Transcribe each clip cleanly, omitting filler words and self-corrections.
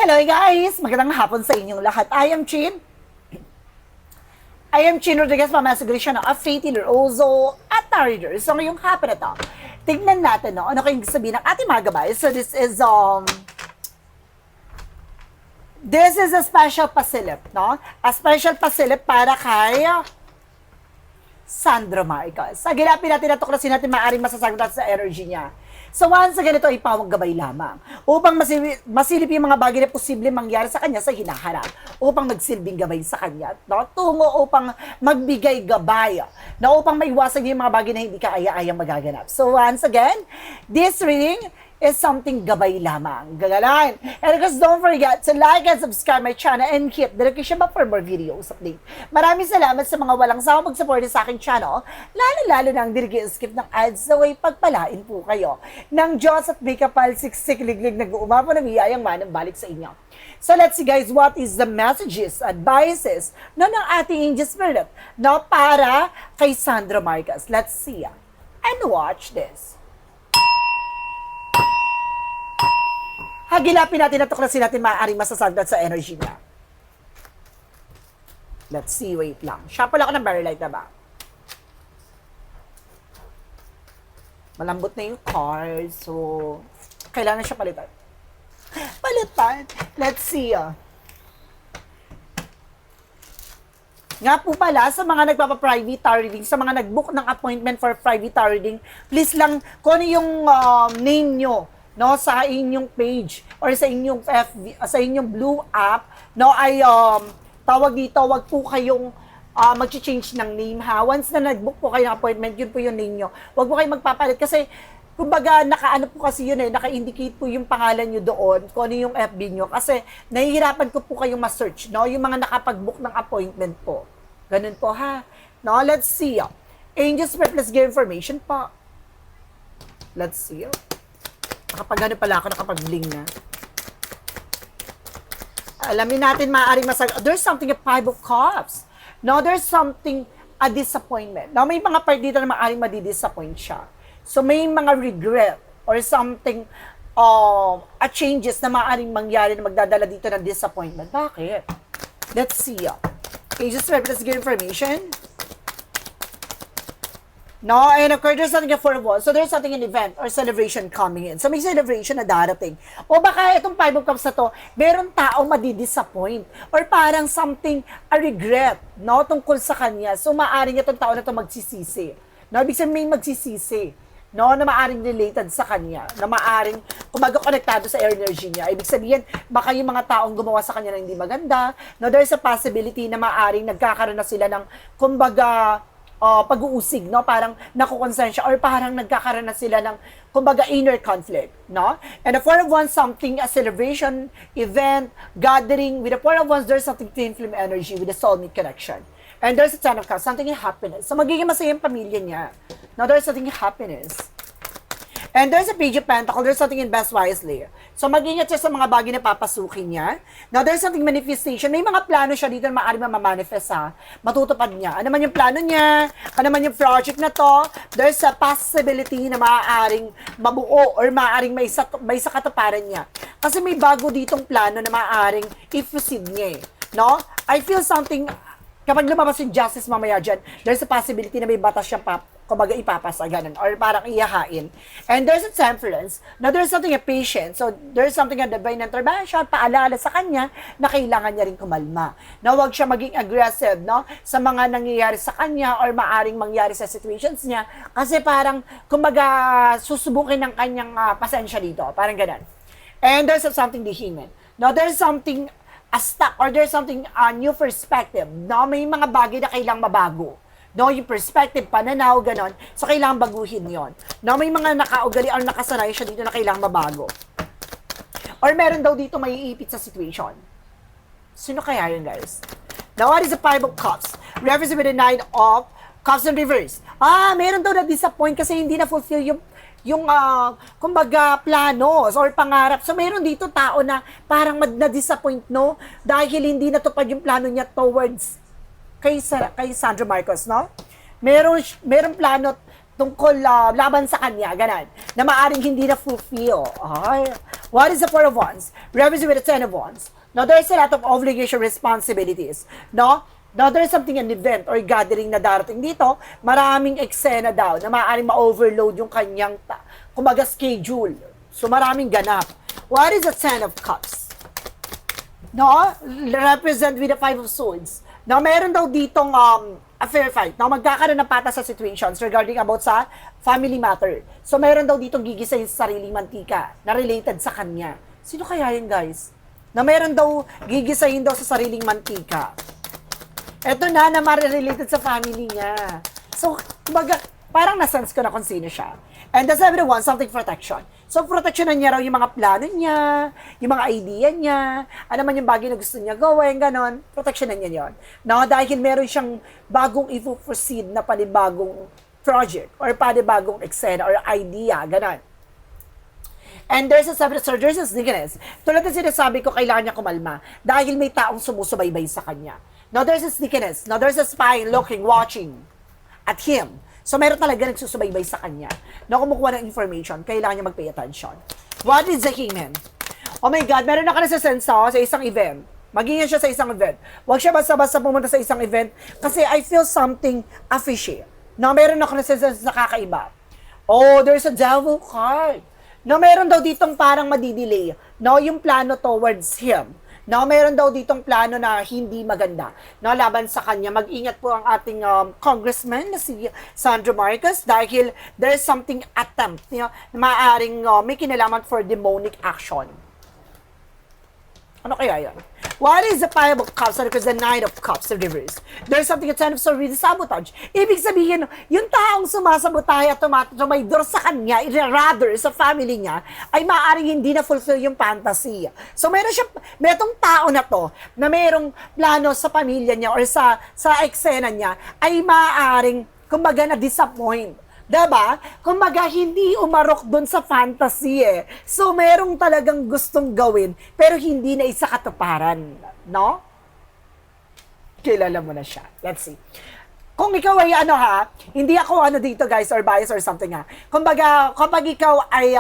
Hello guys! Magandang hapon sa inyong lahat. I am Chin Rodriguez, Pamasagrishya ng Faith Healer Ozo at Tarot. So ngayong hapon na to, tignan natin ano kayong sabihin ng ating mga gabay. So this is a special pasilip, no? A special pasilip para kay Sandro Marcos. Sa gilapin natin at tuklasin natin maaaring masasagot natin sa energy niya. So once again, ito ay pawang gabay lamang upang masilip yung mga bagay na posible mangyari sa kanya sa hinaharap, upang magsilbing gabay sa kanya, no? Tungo upang magbigay gabay, na upang maiwasan yung mga bagay na hindi ka aya-ayang magaganap. So once again, this reading is something gabay lamang. Gagalan. And of course, don't forget to like and subscribe my channel and hit the notification bell for more videos update. Maraming salamat sa mga walang sawang mag-support sa aking channel, lalo-lalo na ang skip ng ads na way pagpalain po kayo ng Diyos at may kapal siksik liglig nag-uumapo na biyayang manang balik sa inyo. So let's see guys, what is the messages, advices ng ating angel spirit na para kay Sandro Marcos. Let's see and watch this. Hagilapin natin at tuklasin natin maaaring masasagdat sa energy niya. Let's see, wait lang. Shuffle ako ng very light na ba? Malambot na yung card, so kailangan siya palitan. Palitan! Let's see. Nga po pala, sa mga nagpapa-private tarot reading, sa mga nag-book ng appointment for private tarot reading, please lang, kung ano yung name nyo, no, sa inyong page or sa inyong FB, sa inyong blue app, no, ay tawag dito, wag po kayong mag-change ng name ha. Once na nag-book po kayo ng appointment, yun po yung name nyo. Wag po kayong magpapalit kasi kumbaga naka-ano po kasi yun naka-indicate po yung pangalan nyo doon, kung ano yung FB nyo, kasi nahihirapan ko po kayong ma-search, no, yung mga nakapag-book ng appointment po. Ganun po ha. No, let's see. Angel Spirit, let's give information po. Let's see. Nakapag-ano pala ako, nakapag-bling na. Alamin natin, maaaring there's something, a 5 of Cups. No, there's something, a disappointment. No, may mga part dito na maaaring madidisappoint siya. So, may mga regret or something, a changes na maaaring mangyari na magdadala dito ng disappointment. Bakit? Let's see. Okay, just let's get information. No, and of course, there's something for one. So, there's something, an event or celebration coming in. So, may celebration na darating. O baka itong 5 of Cups na to, meron taong madidisappoint. Or parang something, a regret, no, tungkol sa kanya. So, maaring itong tao na to magsisisi. No, ibig sabihin may magsisisi. No, na maaring related sa kanya. Na maaring, kumaga konektado sa energy niya. Ibig sabihin, baka yung mga taong gumawa sa kanya na hindi maganda. No, there's a possibility na maaring nagkakaroon na sila ng, kumbaga, pag-uusig, no? Parang nakukonsensya or parang nagkakaroon na sila ng, kumbaga, inner conflict, no? And the 4 of Wands, something, a celebration, event, gathering. With the 4 of Wands, there's something twin flame energy with a soulmate connection. And there's a 10 of Cups, something in happiness. So, magiging masaya yung pamilya niya. Now, there's something in happiness. And there's a Page of Pentacles, there's something invest wisely. So, mag-ingat siya sa mga bagay na papasukin niya. Now, there's something manifestation. May mga plano siya dito na maaaring mamamanifest ha. Matutupad niya. Ano man yung plano niya, ano man yung project na to, there's a possibility na maaaring mabuo or maaaring may sa katuparan niya. Kasi may bago ditong plano na maaaring i-proceed niya eh. No? I feel something, kapag lumabas yung justice mamaya dyan, there's a possibility na may batas siyang kumbaga ipapasa, ganun, or parang iyahain. And there's a temperance. Now, there's something a patience. So, there's something a divine intervention, paalala sa kanya na kailangan niya rin kumalma. Na huwag siya maging aggressive, no, sa mga nangyayari sa kanya or maaring mangyari sa situations niya. Kasi parang, kumbaga, susubukin ng kanyang pasensya dito. Parang ganun. And there's something dihimin. Now, there's something a stuck or there's something new perspective. No, may mga bagay na kailangang mabago. No, yung perspective, pananaw, ganon. So, kailangan baguhin yon. No, may mga nakaugali or nakasanay siya dito na kailangan mabago. Or meron daw dito may iipit sa situation. Sino kaya yun, guys? Now, what is the 5 of Cups? Reverse with the 9 of Cups in reverse. Meron daw na-disappoint kasi hindi na-fulfill yung kumbaga, planos or pangarap. So, meron dito tao na parang na-disappoint, no? Dahil hindi natupad yung plano niya towards kay Sandro Marcos, no? Meron plano tungkol laban sa kanya, ganon, na maaring hindi na fulfill. Ay, what is the Four of Wands? Reverse with the Ten of Wands. Now, there's a lot of obligation responsibilities. No? Now, there's something, an event or gathering na darating dito, maraming eksena daw na maaaring ma-overload yung kanyang, kumbaga, schedule. So, maraming ganap. What is the Ten of Cups? No? Represent with the Five of Swords. Now, meron daw ditong a fair fight. Now, magkakaroon ng patas sa situations regarding about sa family matter. So, meron daw ditong gigisahin sa sariling mantika na related sa kanya. Sino kaya yun, guys? Na meron daw gigisahin daw sa sariling mantika. Eto na related sa family niya. So, kumbaga, parang nasense ko na kung sino siya. And the seven of wands, something protection. So, proteksyonan niya raw yung mga plano niya, yung mga idea niya, ano man yung bagay na gusto niya gawin, ganon. Proteksyonan niya yon. Now, dahil meron siyang bagong i-proceed na panibagong project or panibagong eksena or idea, ganon. And there's a seven of swords, there's a sneakiness. Tulad ng sinasabi ko, kailangan niya kumalma dahil may taong sumusubaybay sa kanya. Now, there's a sneakiness. Now, there's a spy looking, watching at him. So, meron talaga nagsusubaybay sa kanya na kumukuha ng information, kailangan niya mag-pay attention. What is the Hangman? Oh my God, meron na ka nasa-sense sa isang event. Mag-ingat siya sa isang event. Huwag siya basta-basta pumunta sa isang event kasi I feel something fishy. Na meron na ka nasa-sense na kakaiba. Oh, there's a devil card. Na meron daw ditong parang madidelay. No, yung plano towards him. Now, meron daw ditong plano na hindi maganda. No, laban sa kanya. Mag-ingat po ang ating congressman na si Sandro Marcos dahil there's something attempt, na maaaring may kinalaman for demonic action. Ano kaya yan? What is the Five of Cups? Ano is the Nine of Cups, the reverse? There's something at Ten of Swords with sabotage. Ibig sabihin, yung taong sumasabotahe at tumaydor sa kanya, rather sa family niya, ay maaaring hindi na fulfill yung fantasy. So meron siya, merong tao na to, na merong plano sa pamilya niya or sa eksena niya, ay maaaring, kumbaga, na-disappoint. Diba? Kumbaga, hindi umarok dun sa fantasy eh. So, merong talagang gustong gawin, pero hindi na isa katuparan. No? Kilala mo na siya. Let's see. Kung ikaw ay hindi ako dito guys, or bias or something Kumbaga, kapag ikaw ay,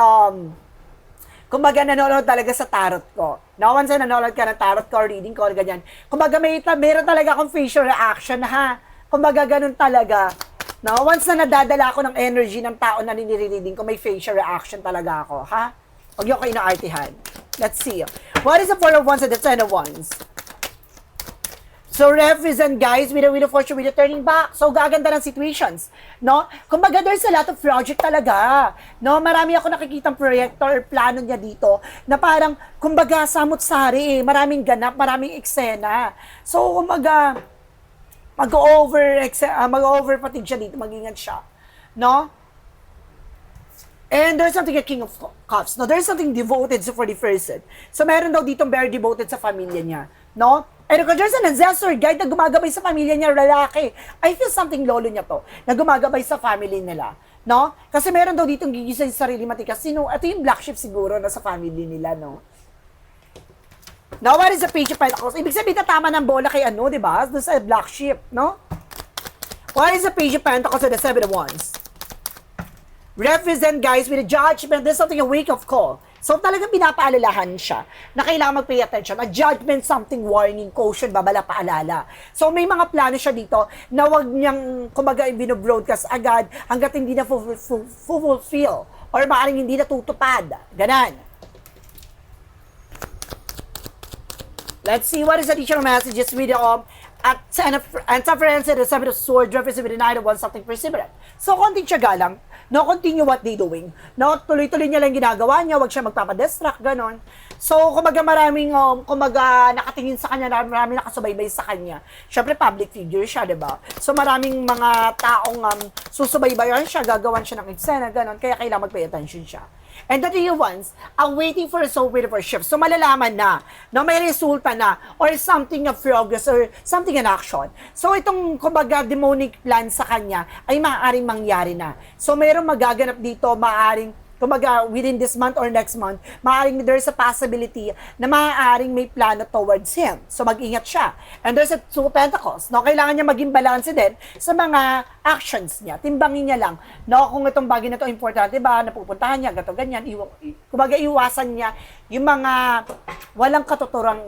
kumbaga, nanonood talaga sa tarot ko. No, once na nanonood ka ng tarot ko, or reading ko, or ganyan. Kumbaga, meron talaga akong facial reaction Kumbaga, ganun talaga. No, once na nadadala ako ng energy ng tao na nire-reading ko, may facial reaction talaga ako, Huwag niyo ko inaartihan. Let's see. What is the Four of Wands and the Ten of Wands? So, represent guys, with the Wheel of Fortune, with the turning back. So, gaganda ng situations. No? Kumbaga, there's a lot of project talaga. No? Marami ako nakikitang proyekto or plano niya dito na parang, kumbaga, samot-sari Maraming ganap, maraming eksena. So, kumbaga, mag-over-fatigue siya dito, mag-ingat siya. No? And there's something a King of Cups. No, there's something devoted for the person. So, meron daw ditong very devoted sa pamilya niya. No? And kung there's an ancestor guide na gumagabay sa pamilya niya, lalaki, I feel something lolo niya to, na gumagabay sa family nila. No? Kasi meron daw ditong gigisa sa sarili matika. Ito yung black sheep siguro na sa family nila, no? Now, what is the Page of Pentacles? Ibig sabihin, tatama ng bola kay di ba? Doon sa black sheep, no? What is the Page of Pentacles and the Seven of Wands? Represent, guys, with a judgment. There's something, a wake of call. So, talagang pinapaalalahan siya na kailangan mag-pay attention. A judgment, something, warning, caution, babala, paalala. So, may mga plano siya dito na wag niyang, kumbaga, binobroadcast agad hanggat hindi na fulfill or maaaring hindi na tutupad. Ganan. Let's see what is the additional messages with at Ten of Friends and the Seven of Swords, represent with the Nine of Wands, something perseverant. So, konting tiyaga lang. No, continue what they doing. No, tuloy-tuloy niya lang ginagawa niya, wag siya magpapadistract, ganon. So, kumbaga maraming, nakatingin sa kanya, maraming nakasubaybay sa kanya. Siyempre, public figure siya, di ba? So, maraming mga taong susubaybayan siya, gagawan siya ng eksena, ganon. Kaya kailangan mag-pay attention siya. And the Three of Wands are waiting for a soul winner for shift. So, malalaman na, no, may resulta na, or something of progress, or something in action. So, itong, kumbaga, demonic plan sa kanya, ay maaaring mangyari na. So, mayroong magaganap dito, maaaring kumaga within this month or next month, maaaring there's a possibility na maaaring may plano towards him. So mag-ingat siya. And there's a Two of Pentacles. No, kailangan niya maging balance din sa mga actions niya. Timbangin niya lang, no, kung itong bagay na to importante ba, napupuntahan niya, gato ganyan, kumaga iwasan niya yung mga walang katuturang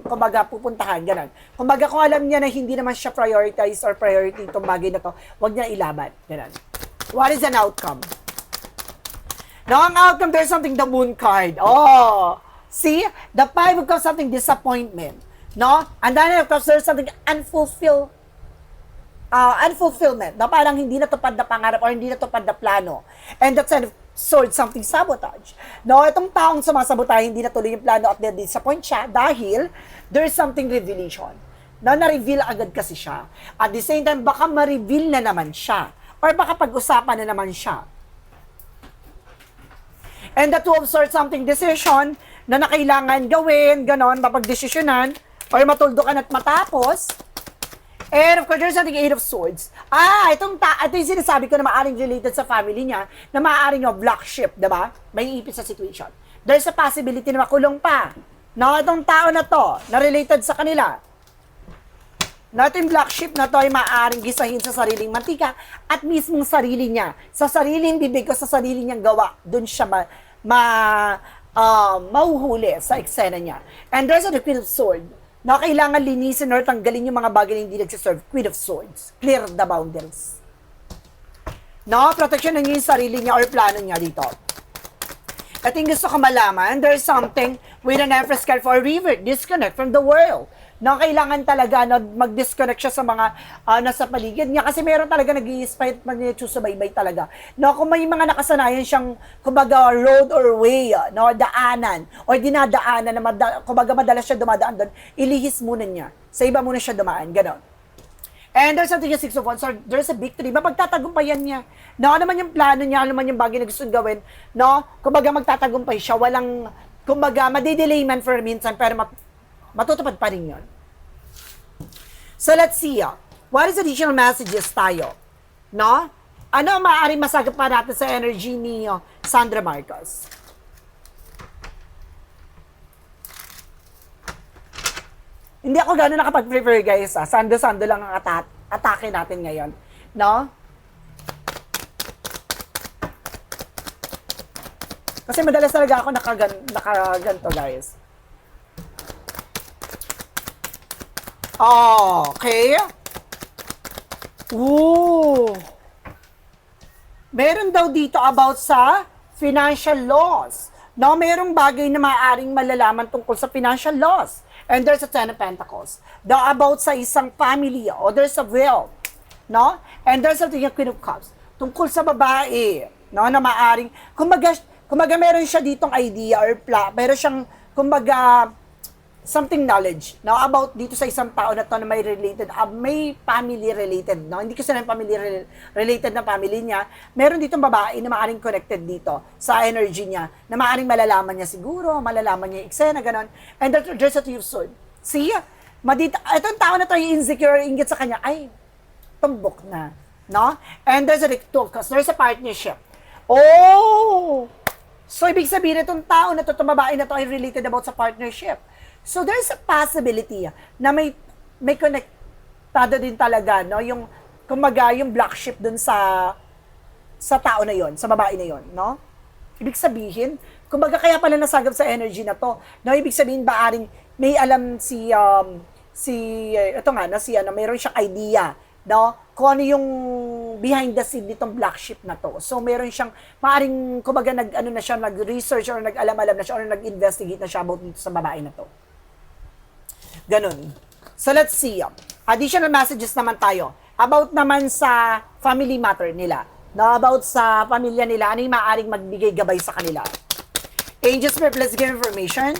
kumbaga pupuntahan, ganun. Kumbaga kung alam niya na hindi naman siya prioritize or priority itong bagay na to, wag niya ilaban, ganun. What is an outcome? Now, ang outcome, there's something, the Moon card. Oh, see? The Five of Cups, something disappointment. No? And then, of course, there's something unfulfillment. No? Parang hindi natupad na pangarap or hindi natupad na plano. And that's kind of sword, something sabotage. No? Itong taong sumasabotahe, hindi natuloy yung plano at na-disappoint siya dahil there's something revelation. No? Na-reveal agad kasi siya. At the same time, baka ma-reveal na naman siya. Or baka pag-usapan na naman siya. And the Two of Swords, something decision na kailangan gawin, ganon, mapagdesisyonan, or matuldukan at matapos. And of course, there's something Eight of Swords. Ito yung sinasabi ko na maaaring related sa family niya, na maaaring yung black ship, diba? May ipit sa situation. There's a possibility na makulong pa. No, itong tao na to, na related sa kanila. No, ito yung black ship na to ay maaaring gisahin sa sariling mantika at mismong sarili niya. Sa sariling bibig ko, sa sarili niyang gawa, dun siya mahuhuli sa eksena niya. And there's a Queen of Swords na kailangan linisin or tanggalin yung mga bagay na hindi nagsiserve. Queen of Swords. Clear the boundaries. No, protection na niya yung sarili niya or plano niya dito. At yung gusto ko malaman, there's something with an Empress card for a river, disconnect from the world. No, kailangan talaga no, mag-disconnect siya sa mga nasa paligid niya kasi meron talaga nag-i-inspire magsusubaybay talaga. No, kung may mga nakasanayan siyang kumbaga road or way, no, daanan or dinadaanan na kumbaga madalas siya dumadaan doon, ilihis muna niya. Sa iba muna siya dumaan, gano'n. And there's something yung Six of Wands, or there's a victory, mapagtatagumpayan niya. No, ano naman yung plano niya, ano naman yung bagay na gusto gawin, no, kumbaga magtatagumpay siya, walang, kumbaga, madidelay man for minsan, pero matutupad pa rin yun. So let's see, what is additional messages tayo? No? Ano ang maaaring masagap pa natin sa energy ni Sandra Marcos? Hindi ako gano'n nakapag-prepare guys. Sando-sando lang ang atake natin ngayon. No? Kasi madalas talaga ako nakaganto guys. Okay. Ooh. Meron daw dito about sa financial loss. No, merong bagay na maaaring malalaman tungkol sa financial loss. And there's a Ten of Pentacles. Daw about sa isang family o there's a will. No? And there's a Queen of Cups. Tungkol sa babae. No, na maaaring, kumbaga meron siya ditong idea or meron siyang, kumbaga, something knowledge, no, about dito sa isang tao na to na may related, may family related, no, hindi kasi na family related na family niya, meron ditong babae na maaaring connected dito sa energy niya, na maaaring malalaman niya siguro, malalaman niya yung eksena, ganon, and there's a Two of Swords. See, itong tao na to yung insecure, inggit sa kanya, ay, tumbok na, no, and there's a Two of Cups, there's a partnership. Oh! So, ibig sabihin itong tao na to, itong babae na to ay related about sa partnership. So there's a possibility na may konektado din talaga, no, yung kumaga yung black sheep dun sa tao na yon, sa babae na yon, no? Ibig sabihin, kumbaga kaya pala nasagap sa energy na to, no, ibig sabihin baaring may alam ito nga na meron siyang idea, no, kung ano yung behind the scene nitong black sheep na to. So meron siyang maaring kumbaga nag-research or nag-alam-alam na siya or nag-investigate na siya about dito sa babae na to. Ganun. So let's see. Additional messages naman tayo. About naman sa family matter nila. No, about sa pamilya nila, ano yung maaaring magbigay gabay sa kanila. Angels, let's give information.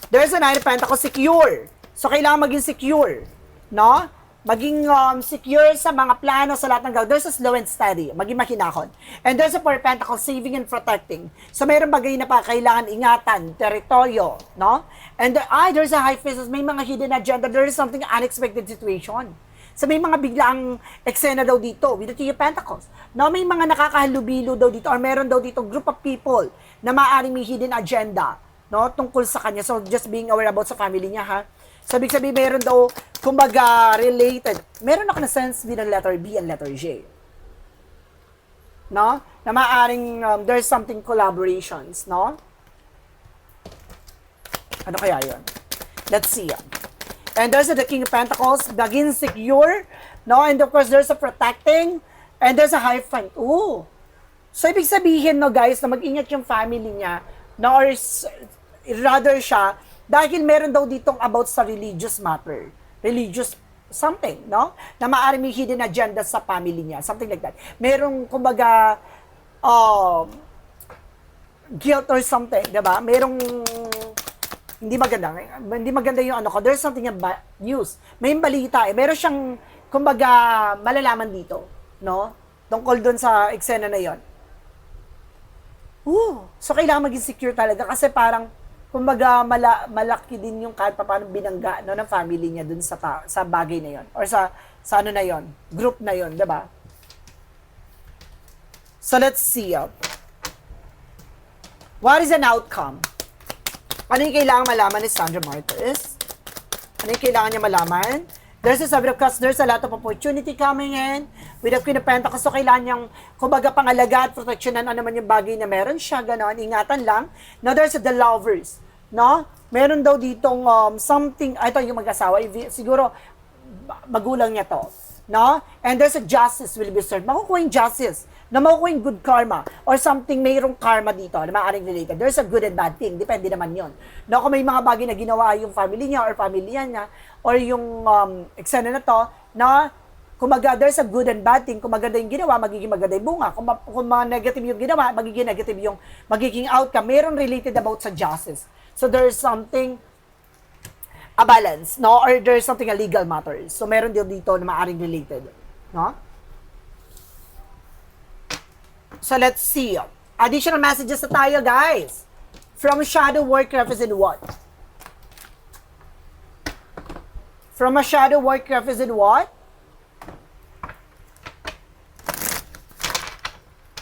There's a Nine of Pentacles, secure. So kailangan maging secure. No? Maging secure sa mga plano, sa lahat ng gawin. There's a slow and steady. Maging makinahon. And there's a Four of Pentacles, saving and protecting. So mayroong bagay na pa kailangan ingatan, teritoryo, no? And there's a High Priestess, may mga hidden agenda. There is something unexpected situation. So may mga biglaang eksena daw dito with the King of Pentacles. No, may mga nakakahalubilo daw dito or meron daw dito group of people na maaaring may hidden agenda, no, tungkol sa kanya. So just being aware about sa family niya, ha. So ibig sabihin meron daw kumbaga related. Meron ako na sense with the letter B and letter J. No? Na maaaring there's something collaborations, no? Ano kaya 'yon? Let's see. And there's the King of Pentacles, begin secure, no? And of course, there's a protecting, and there's a Hierophant. Ooh. So, ibig sabihin, no, guys, na mag-ingat yung family niya, no, or rather siya, dahil meron daw ditong about sa religious matter. Religious something, no? Na maaari may hidden agenda sa family niya. Something like that. Merong, kumbaga, guilt or something, diba? Merong hindi maganda yung ano ko. There's something about news. May balita eh. Meron siyang, kumbaga, malalaman dito, no? Tungkol doon sa eksena na yon. So kailangan maging secure talaga kasi parang, kumbaga, malaki din yung kahit pa paano binangga, no, ng family niya doon sa bagay na yon. Or sa ano na yon, group na yon, diba? So let's see. What is an outcome? Ano yung kailangan malaman ni Sandra Marcos? Ano yung kailangan niya malaman? There's a Seven of Cups, there's a lot of opportunity coming in. With the Queen of Pentacles, so kailangan niyang, kumbaga, pangalaga at proteksyonan ano naman yung bagay na meron siya, gano'n, ingatan lang. Now, there's the Lovers, no? Meron daw ditong something, ito yung mag-asawa, siguro, magulang niya to, no? And there's a justice will be served. Makukuha yung justice, na makukuha yung good karma, or something, mayroong karma dito, na maaaring related. There's a good and bad thing, depende naman yon. No, kung may mga bagay na ginawa yung family niya, or pamilya niya, or yung eksena na to, na, kumaga, there's a good and bad thing, kung maganda yung ginawa, magiging maganda yung bunga, kung negative yung ginawa, magiging negative yung magiging outcome. Meron related about sa justice. So there's something, a balance, no? Or there's something a legal matters. So meron din dito na maaring related, no? So let's see. Additional messages na tayo, guys. From shadow work represent what? From a shadow work represent what?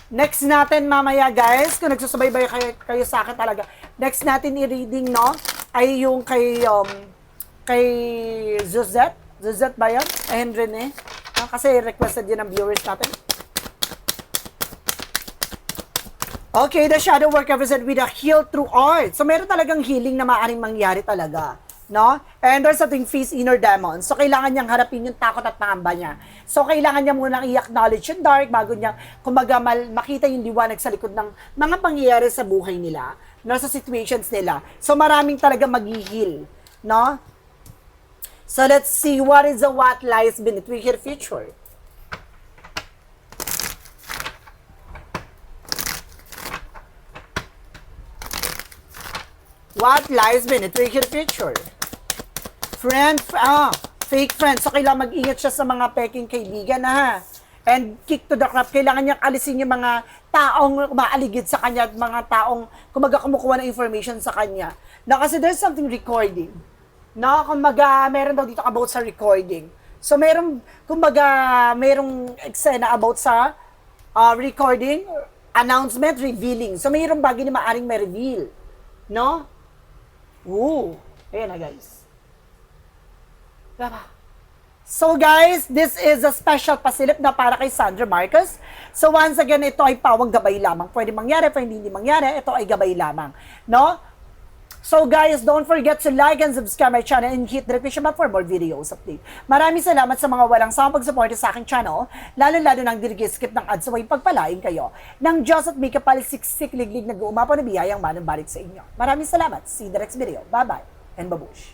Next natin mamaya, guys, kung nagsusubaybay kayo sa akin talaga, next natin i-reading, no, ay yung kay Zuzette. Zuzette ba yan? Henry, eh? Kasi requested yun ng viewers natin. Okay, the shadow work represent with a heal through art. So, meron talagang healing na maaaring mangyari talaga. No? And there's something face inner demon. So, kailangan niyang harapin yung takot at pangamba niya. So, kailangan niya munang i-acknowledge yung dark bago niya, kumbaga, makita yung liwanag sa likod ng mga pangyayari sa buhay nila, no? Sa situations nila. So, maraming talaga mag-heal. No? So, let's see what is the what lies beneath wicked future. What lies beneath wicked future? Fake friends. So, kailangan mag-ingat siya sa mga peking kaibigan, ha? And kick to the crap. Kailangan niyang alisin yung mga taong maaligid sa kanya at mga taong kumaga kumukuha ng information sa kanya. Na kasi there's something recording. No? Kumaga, meron daw dito about sa recording. So, merong eksena about sa recording, announcement, revealing. So, mayroong bagay na maaring may reveal. No? Ayan na, guys. Diba? So, guys, this is a special pasilip na para kay Sandra Marcos. So, once again, ito ay pawang gabay lamang. Pwede mangyari, pwede hindi mangyari. Ito ay gabay lamang. No? So, guys, don't forget to like and subscribe my channel and hit the notification bell for more videos update. Maraming salamat sa mga walang sawang pag-support sa aking channel, lalo-lalo nang dirigi-skip ng ads, so ay pagpalain kayo ng Diyos at may kapal-siksik liglig na guumapaw na biyayang manumbalik sa inyo. Maraming salamat. See you the next video. Bye-bye and babush.